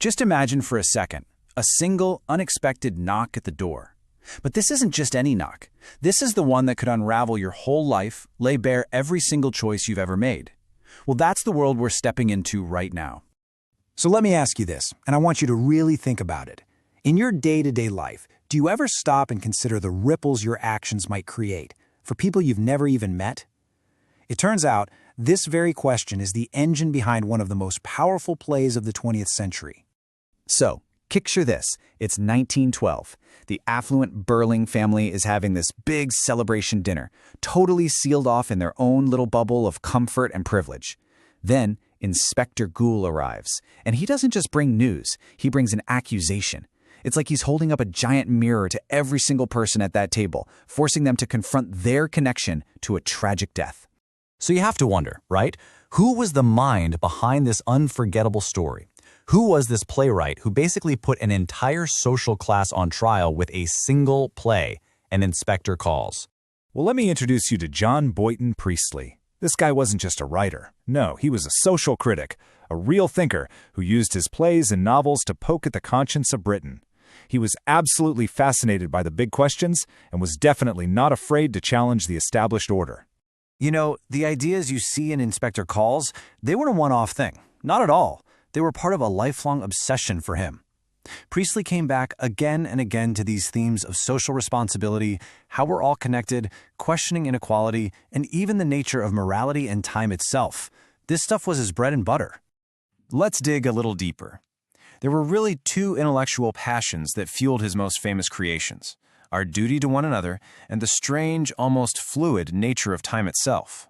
Just imagine for a second, a single, unexpected knock at the door. But this isn't just any knock. This is the one that could unravel your whole life, lay bare every single choice you've ever made. Well, that's the world we're stepping into right now. So let me ask you this, and I want you to really think about it. In your day-to-day life, do you ever stop and consider the ripples your actions might create for people you've never even met? It turns out, this very question is the engine behind one of the most powerful plays of the 20th century. So, picture this. It's 1912. The affluent Burling family is having this big celebration dinner, totally sealed off in their own little bubble of comfort and privilege. Then, Inspector Gould arrives, and he doesn't just bring news, he brings an accusation. It's like he's holding up a giant mirror to every single person at that table, forcing them to confront their connection to a tragic death. So you have to wonder, right? Who was the mind behind this unforgettable story? Who was this playwright who basically put an entire social class on trial with a single play, An Inspector Calls? Well, let me introduce you to John Boynton Priestley. This guy wasn't just a writer. No, he was a social critic, a real thinker who used his plays and novels to poke at the conscience of Britain. He was absolutely fascinated by the big questions and was definitely not afraid to challenge the established order. You know, the ideas you see in Inspector Calls, they weren't a one-off thing. Not at all. They were part of a lifelong obsession for him. Priestley came back again and again to these themes of social responsibility, how we're all connected, questioning inequality, and even the nature of morality and time itself. This stuff was his bread and butter. Let's dig a little deeper. There were really two intellectual passions that fueled his most famous creations: our duty to one another and the strange, almost fluid nature of time itself.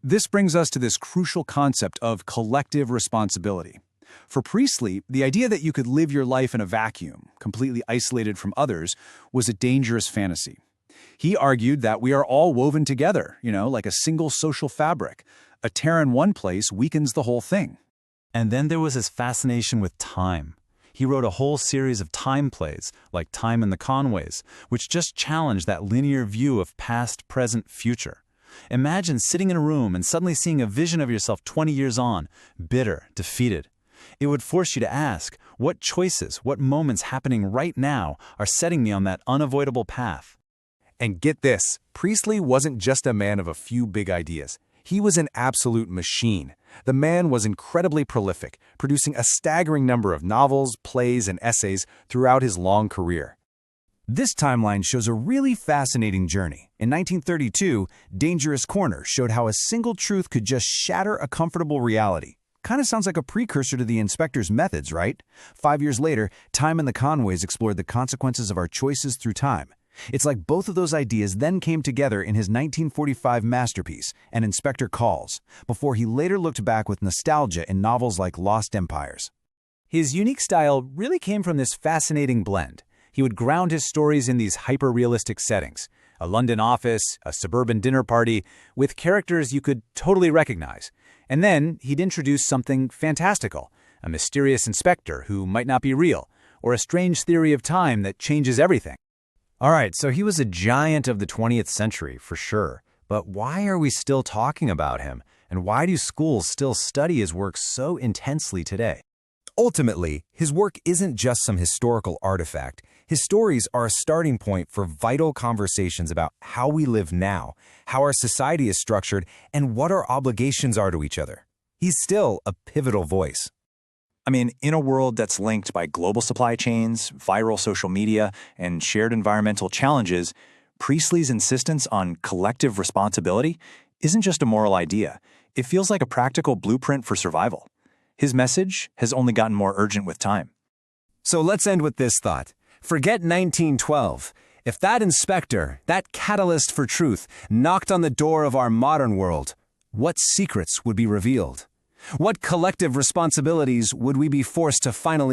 This brings us to this crucial concept of collective responsibility. For Priestley, the idea that you could live your life in a vacuum, completely isolated from others, was a dangerous fantasy. He argued that we are all woven together, like a single social fabric. A tear in one place weakens the whole thing. And then there was his fascination with time. He wrote a whole series of time plays, like Time and the Conways, which just challenged that linear view of past, present, future. Imagine sitting in a room and suddenly seeing a vision of yourself 20 years on, bitter, defeated. It would force you to ask, what choices, what moments happening right now are setting me on that unavoidable path? And get this, Priestley wasn't just a man of a few big ideas. He was an absolute machine. The man was incredibly prolific, producing a staggering number of novels, plays, and essays throughout his long career. This timeline shows a really fascinating journey. In 1932, Dangerous Corner showed how a single truth could just shatter a comfortable reality. Kind of sounds like a precursor to the inspector's methods, right? 5 years later, Time and the Conways explored the consequences of our choices through time. It's like both of those ideas then came together in his 1945 masterpiece, An Inspector Calls, before he later looked back with nostalgia in novels like Lost Empires. His unique style really came from this fascinating blend. He would ground his stories in these hyper-realistic settings, a London office, a suburban dinner party, with characters you could totally recognize. And then he'd introduce something fantastical, a mysterious inspector who might not be real, or a strange theory of time that changes everything. All right, so he was a giant of the 20th century, for sure. But why are we still talking about him? And why do schools still study his work so intensely today? Ultimately, his work isn't just some historical artifact. His stories are a starting point for vital conversations about how we live now, how our society is structured, and what our obligations are to each other. He's still a pivotal voice. I mean, in a world that's linked by global supply chains, viral social media, and shared environmental challenges, Priestley's insistence on collective responsibility isn't just a moral idea. It feels like a practical blueprint for survival. His message has only gotten more urgent with time. So let's end with this thought. Forget 1912. If that inspector, that catalyst for truth, knocked on the door of our modern world, what secrets would be revealed? What collective responsibilities would we be forced to finally